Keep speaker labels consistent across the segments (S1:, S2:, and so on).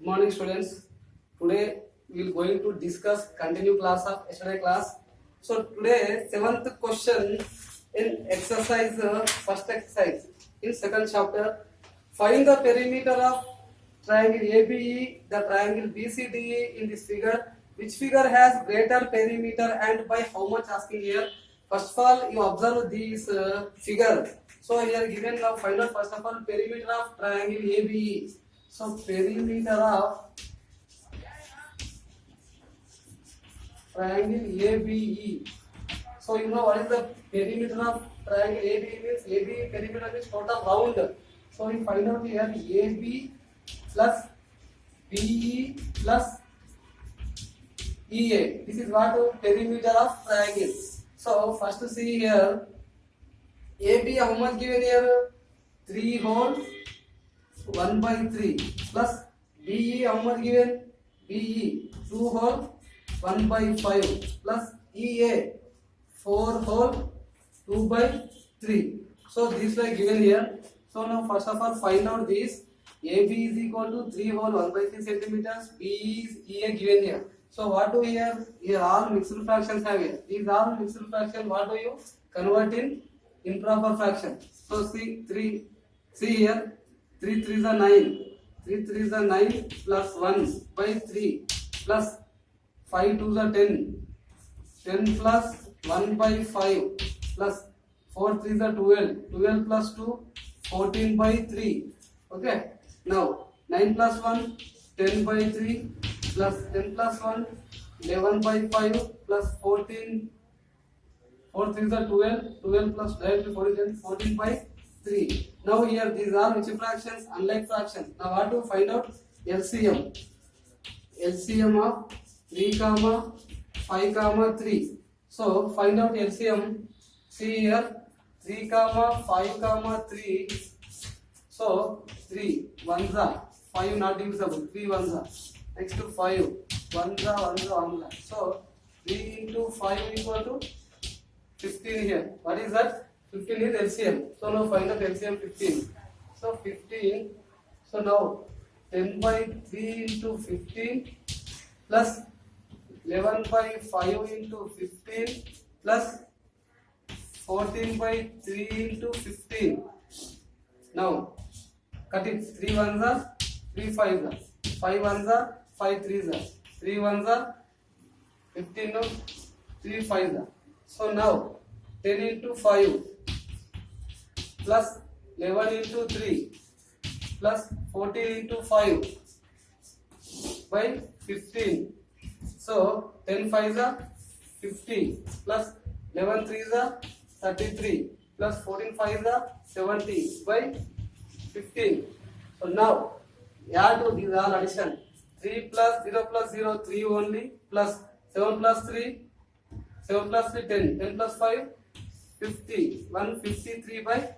S1: Good morning, students. Today we will going to discuss continue class of yesterday class. So today seventh question in exercise first exercise in second chapter. Find the perimeter of triangle ABE, the triangle BCDE in this figure. Which figure has greater perimeter and by how much? Asking here. First of all, you observe this figure. So here given now find out first of all perimeter of triangle ABE. So perimeter of triangle ABE. So you know what is the perimeter of triangle ABE means? ABE perimeter means total round. So we find out here AB plus BE plus EA. This is what perimeter of triangle. So first to see here AB how much given here? 3 whole 1 by 3 plus BE how much given? BE 2 whole 1 by 5 plus EA 4 whole 2 by 3. So these were given here. So now first of all find out this. AB is equal to 3 whole 1 by 3 centimeters. BE is EA given here. So what do we have? Here all mixed fractions have here. These all mixed fractions what do you convert in improper fraction? So see 3. See here 3 3s are 9. 3 3s are 9 plus 1 by 3 plus 5 2s are 10. 10 plus 1 by 5 plus 4 3s are 12. 12 plus 2 14 by 3. Okay. Now 9 plus 1 10 by 3 plus 10 plus 1 11 by 5 plus 14 4 3s are 12. 12 plus directly 14 by 3. Now here these are which fractions? Unlike fractions. Now what to find out? LCM. LCM of 3 comma 5 comma 3. So find out LCM. See here 3 comma 5 comma 3. So 3 ones are 5 not divisible. 3 ones are. Next to 5 ones are. So 3 into 5 equal to 15 here. What is that? 15 is LCM. So now find out LCM 15. So 15. So now 10 by 3 into 15 plus 11 by 5 into 15 plus 14 by 3 into 15. Now cut it. 3 ones are 3 5s are. 5 ones are 5 3s are. 3 ones are 15 no 3 5s are. So now 10 into 5 plus 11 into 3 plus 14 into 5 by 15. So 10 5s are 50 plus 11 3s are 33 plus 14 5s are 70 by 15. So now add to these all addition. 3 plus 0 3 only plus 7 plus 3 10 10 plus 5 50 153 by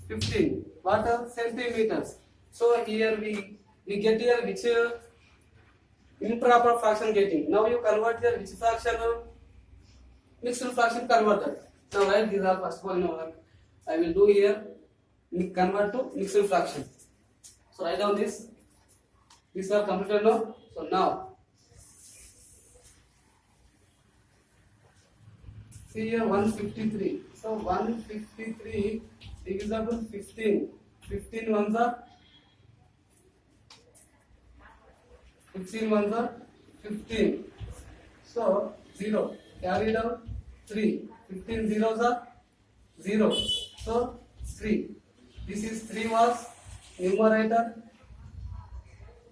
S1: 15. What are centimeters? So here we get here which improper fraction getting. Now you convert here which fraction? Mixed fraction converted. Now write these are first one. I will do here convert to mixed fraction. So write down this. These are completed now. So now see here 153. So 153 divisible 15. 15 ones are 15. So 0. Carry down 3. 15 zeros are 0. So 3. This is 3 was numerator.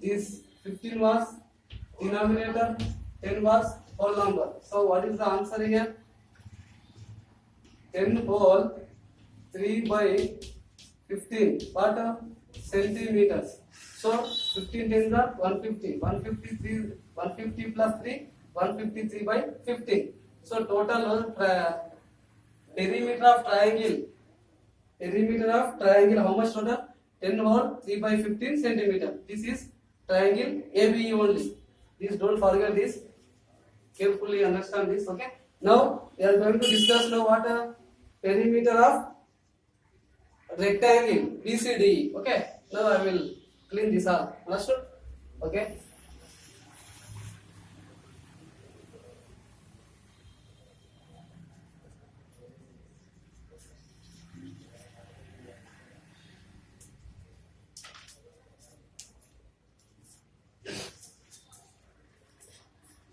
S1: This 15 was denominator. 10 was whole number. So what is the answer here? 10 whole 3 by 15. What? Centimeters. So 15 tens are 150. 150 plus 3 153 by 15. So total perimeter of triangle. Perimeter of triangle how much total? 10 whole 3 by 15 centimeter. This is triangle ABE only. Please don't forget this. Carefully understand this. Okay. Now we are going to discuss now what perimeter of rectangle BCDE. Okay. Now I will clean this up. Understood? Okay.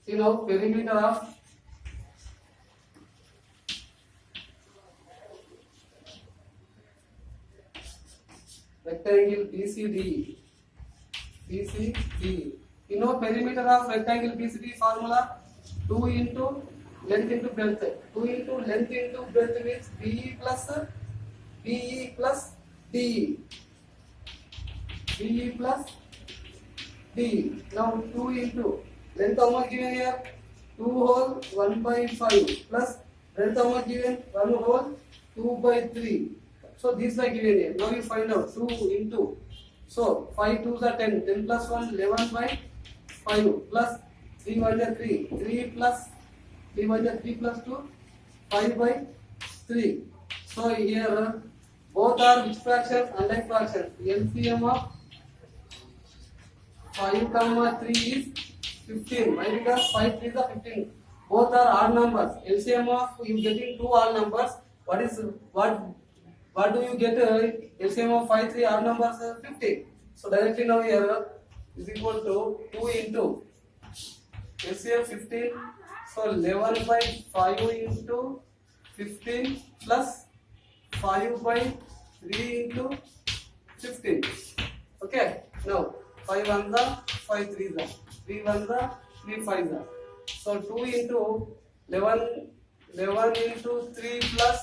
S1: See now perimeter of rectangle BCD. BCD. You know perimeter of rectangle BCD formula 2 into length into breadth. 2 into length into breadth means BE plus BE plus DE. BE plus DE. Now 2 into length how much given here? 2 whole 1 by 5 plus breadth how much given? 1 whole 2 by 3. So these are given here. Now you find out 2 into. So 5 2s are 10. 10 plus 1 11 by 5 plus 3 1 is 3. 3 plus 3 1 is 3 plus 2 5 by 3. So here both are which fractions? Unlike fractions. LCM of 5 comma 3 is 15. Why? Because 5 3s are 15. Both are odd numbers. LCM of you getting two odd numbers. What do you get? LCM of 5 3 odd numbers 50. So directly now here is equal to 2 into LCM 15. So 11 by 5 into 15 plus 5 by 3 into 15. Okay. Now 5 1 the 5 3 the 3 1 the 3 5 the. So 2 into 11 into 3 plus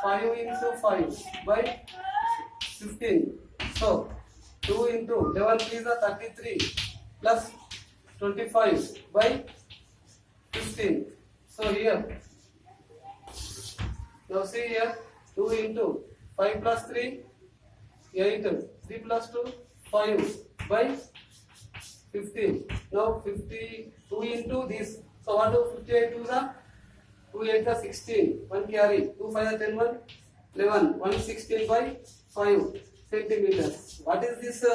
S1: 5 into 5 by 15. So 2 into 11 3 is 33 plus 25 by 15. So here, now see here, 2 into 5 plus 3, 8, 3 plus 2, 5 by 15. Now 52 into this. So what do 58 to the 2 8 is 16. 1 carry. 2 5 is 10 1. 11. 1 is 16 by 5 centimeters. What is this?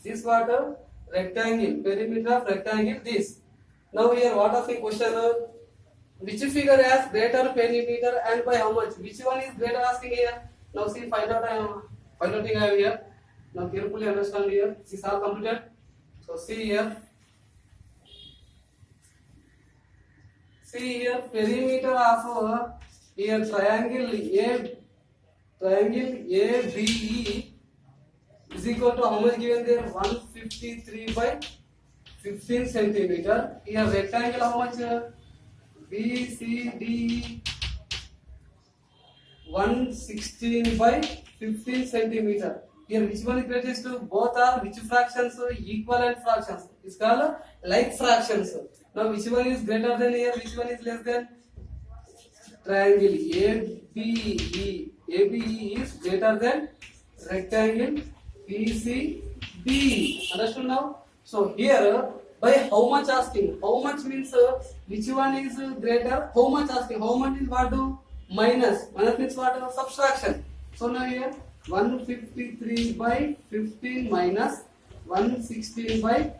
S1: This what? Rectangle. Perimeter of rectangle. This. Now here what of the question? Which figure has greater perimeter and by how much? Which one is greater asking here? Now see find out I have here. Now carefully understand here. This is all completed. So see here. See here perimeter of here triangle ABE is equal to how much given there? 153 by 15 centimeter. Here rectangle how much? BCD 116 by 15 centimeter. Here which one is greatest? Both are which fractions? Equivalent fractions. It's called like fractions. Now which one is greater than here? Which one is less than? Triangle ABE. ABE is greater than rectangle BCD. Understood now? So here by how much asking? How much means which one is greater? How much asking? How much is what do? Minus. Minus means what? Subtraction. So now here 153 by 15 minus 116 by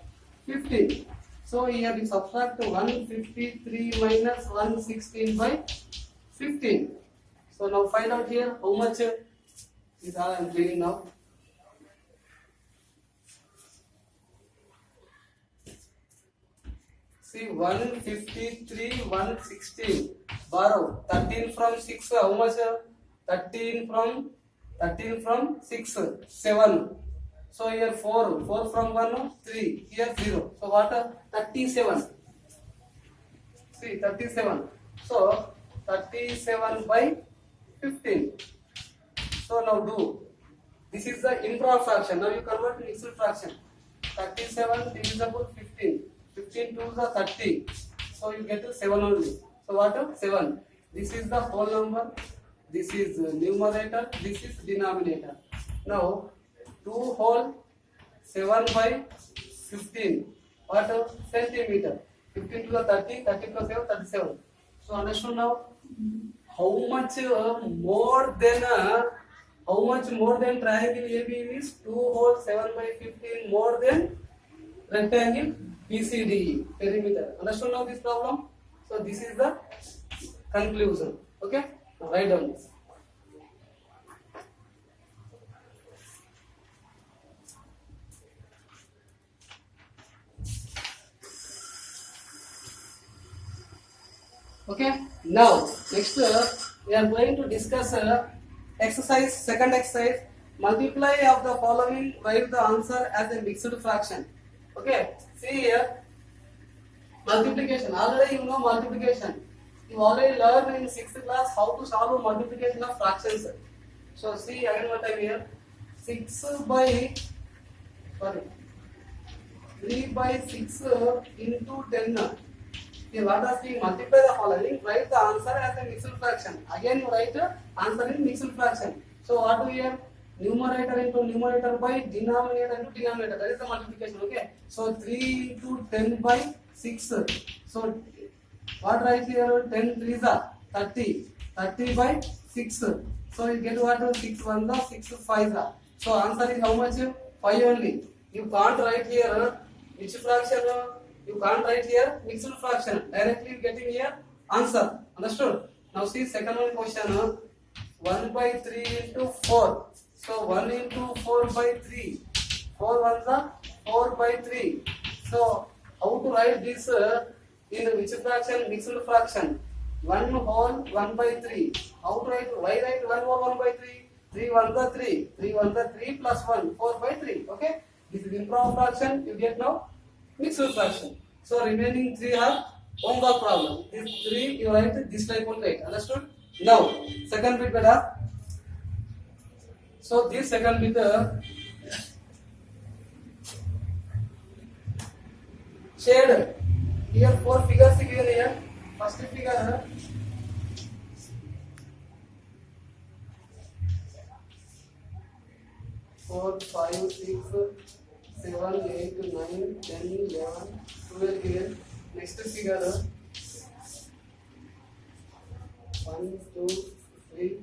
S1: 15. So here we subtract 153 minus 116 by 15. So now find out here how much is all I am doing now. See 153, 116. Borrow 13 from 6. How much? 13 from 6, 7. So here 4 from 1, 3. Here 0. So what? 37. See 37. So 37 by 15. So now do. This is the improper fraction. Now you convert to mixed fraction. 37 divisible 15. 15 2 is 30. So you get to 7 only. So what? 7. This is the whole number. This is numerator. This is denominator. Now 2 whole 7 by 15. What? Centimeter. 15 to the 30. 30 plus 7, 37. So understood now? How much more than triangle AB is 2 whole 7 by 15 more than rectangle BCDE perimeter. Understand now this problem? So this is the conclusion. Okay, now write down this. Okay, now next we are going to discuss exercise, second exercise. Multiply of the following, write the answer as a mixed fraction. Okay, see here, multiplication. Already you know multiplication. You already learned in 6th class how to solve multiplication of fractions. So see again what I here. 6 by, sorry, 3 by 6 into 10. Here what asking, multiply the following, write the answer as a mixed fraction. Again you write answer in mixed fraction. So what do we have? Numerator into numerator by denominator into denominator. That is the multiplication. Okay. So 3 into 10 by 6. So what write here? 10 3s are 30. 30 by 6. So you get what? 6 1s are 6 5s are. So answer is how much? 5 only. You can't write here which fraction. You can't write here mixed fraction. Directly you getting here answer. Understood? Now see second one question. 1 by 3 into 4. So 1 into 4 by 3. 4 ones are 4 by 3. So how to write this in which fraction? Mixed fraction. 1 whole 1 by 3. How to write? Why write 1 whole 1 by 3? 3 ones are 3. 3 ones are 3 plus 1. 4 by 3. Okay? This is improper fraction. You get now mixed fraction. So remaining 3 are homework problem. These 3 you write this type of write. Understood? Now second bit better. So this second bit shade. Here 4 figures given here. First figure 4, 5, 6, 7, 8, 9, 10, 11, 12 given. Next figure 1, 2, 3,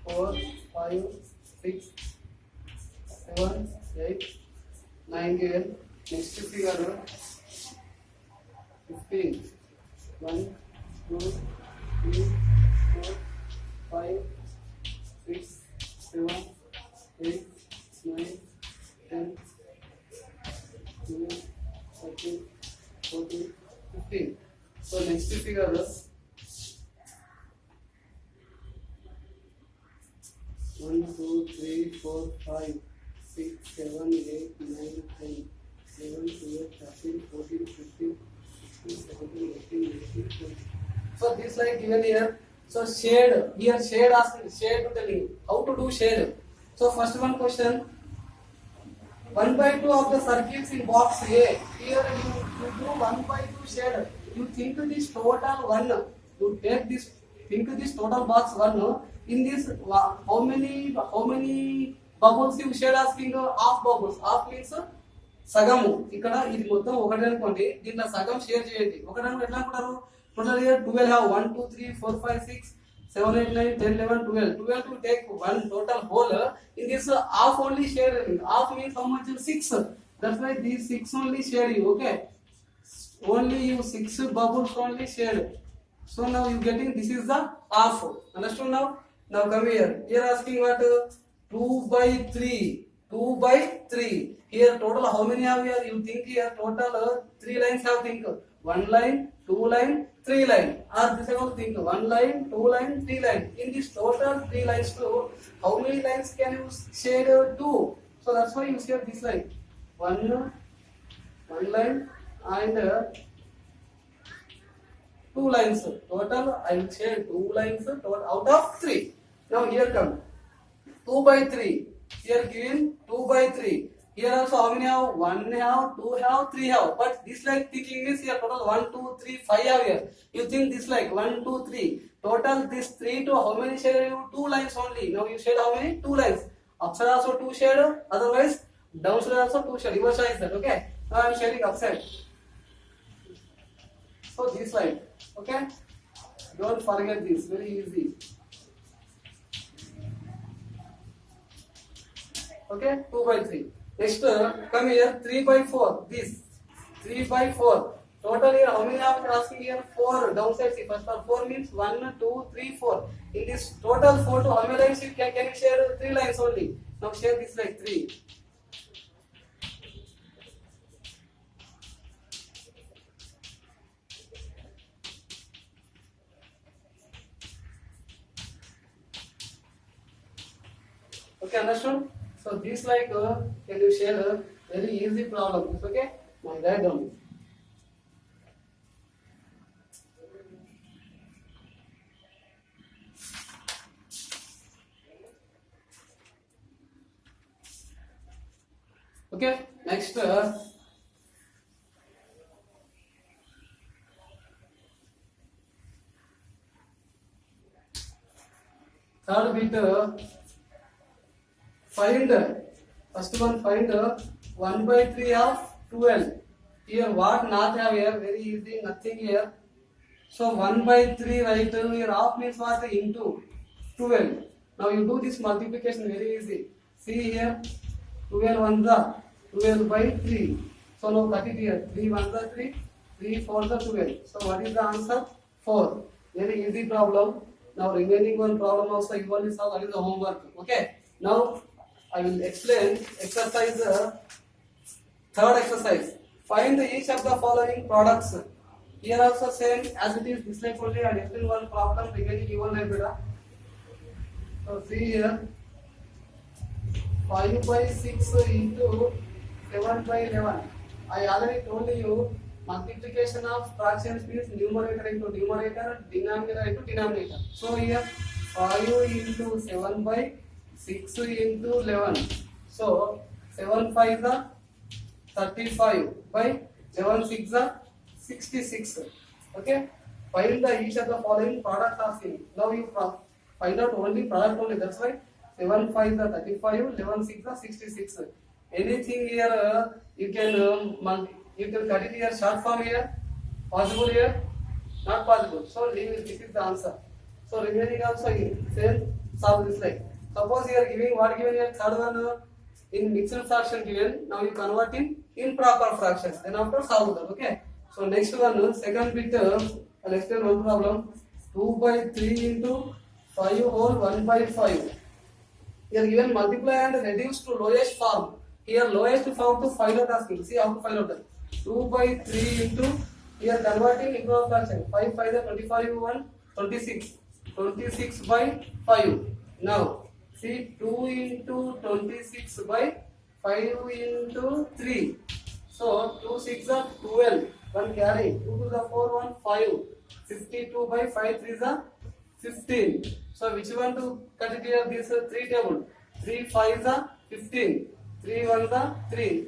S1: 4, 5, 6, 7, 8, 9 given. Next figure 15. 1, 2, 3, 4, 5, 6, 7, 8, 9, 10, 11, 13, 14, 15. So next figure is 1, 2, 3, 4, 5, 6, 7, 8, 9, 10, 11, 12, 13, 14, 15, 16, 17, 18, 19, 20. So this like given here. So shade, here shade asking, shade to tell you how to do shade. So first one question, 1 by 2 of the circles in box A. Here you do 1 by 2 shade. You think this total 1. You take this, think this total box 1. In this, how many bubbles you shade asking? Half bubbles. Half means సగము. ఇక్కడ ఇది మొత్తం ఒకటి అనుకోండి, దీంట్లో సగం share చేయండి. ఒకటి అనుకో ఎట్లా అనుకుంటారు? Total here 12 have 1 2 3 4 5 6 7 8 9 10 11 12. 12 to take one total whole. In this half only share. Half means how much? 6. That's why these 6 only share you. Okay, only you 6 bubbles only share. So now you getting this is the half. Understood now? Now come here. Here asking what? 2 by 3. 2 by 3. Here total how many have here? You think here total 3 lines have think. 1 line, 2 line, 3 line. Or this I will think 1 line, 2 line, 3 line. In this total 3 lines too, how many lines can you shade? 2. So that's why you share this line. 1 line and 2 lines. Total I will share 2 lines total out of 3. Now here come 2 by 3. Here given 2 by 3. Here also how many have? 1 have, 2 have, 3 have. But this like thinking is here total 1, 2, 3, 5 have here. You think this like 1, 2, 3. Total this 3 to how many shade you? 2 lines only. Now you shade how many? 2 lines. Upside also 2 shade. Otherwise downside also 2 shade. Reverse is that. Okay. Now I am shading upside. So this line. Okay. Don't forget this. Very easy. Okay. 2 by 3. Next, come here 3 by 4. This 3 by 4. Total here, how many are asking here? 4 downside. See, first one, 4 means 1, 2, 3, 4. In this total 4 to how many lines you can you share 3 lines only. Now share this like 3. Okay, understood? So this like can you share a very easy problem. Okay, now write down. Okay, next third bit find first one find 1 by 3 of 12. Here what not have here, very easy, nothing here. So 1 by 3 right here half means what, into 12. Now you do this multiplication very easy. See here 12 1 the 12 by 3. So now cut it here, 3 1 the 3, 3 4 the 12. So what is the answer? 4. Very easy problem. Now remaining one problem also you only solve, that is the homework. Okay. Now I will explain exercise third exercise. Find each of the following products. Here also same as it is, this like only and explain one problem remaining you one beta. So see here 5 by 6 into 7 by 11. I already told you multiplication of fractions means numerator into numerator, denominator into denominator. So here 5 into 7 by 6 into 11. So 7 5 is 35 by 11 6 is 66. Okay. Find the each of the following product asking. Now you find out only product only. That's why 7 5 is 35, 11 6 is 66. Anything here you can cut it here short form here. Possible here? Not possible. So leave it. This is the answer. So remaining also same solve this like. Suppose you are giving what given here, third one in mixed fraction given. Now you convert in improper fractions. Then after solve that. Okay. So next one, second bit, I'll explain one problem. 2 by 3 into 5 whole 1 by 5. Here given multiply and reduce to lowest form. Here lowest form to find out asking. See how to find out that. 2 by 3 into, here converting improper fraction. 5 5 is 25 1 26. 26 by 5. Now see 2 into 26 by 5 into 3. So 2 6 are 12. 1 carry. 2 to the 4 1 5. 52 by 5 3 is 15. So which one to cut it here? This 3 table. 3 5 is 15. 3 1 is 3.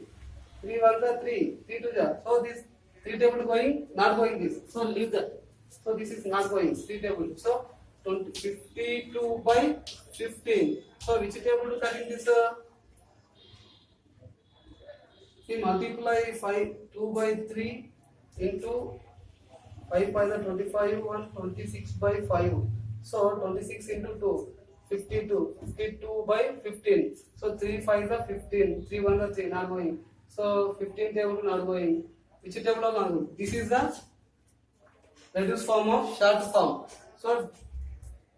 S1: 3 1 is 3. 3 2 is. So this 3 table going, not going this. So leave that. So this is not going. 3 table. So 52 by 15. So which table to cut in this? See multiply 2 by 3 into 5 5 is 25 1 26 by 5. So 26 into 2 52. 52 by 15. So 3 5 is 15. 3 1 is 3 not going. So 15 table not going. Which table not going? This is the reduced form of short form. So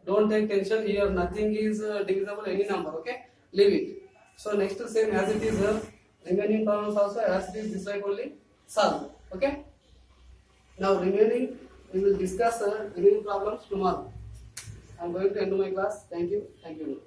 S1: don't take tension here. Nothing is divisible any number. Okay, leave it. So next same as it is. Remaining problems also as it is this way only solve. Okay. Now remaining we will discuss remaining problems tomorrow. I am going to end my class. Thank you. Thank you.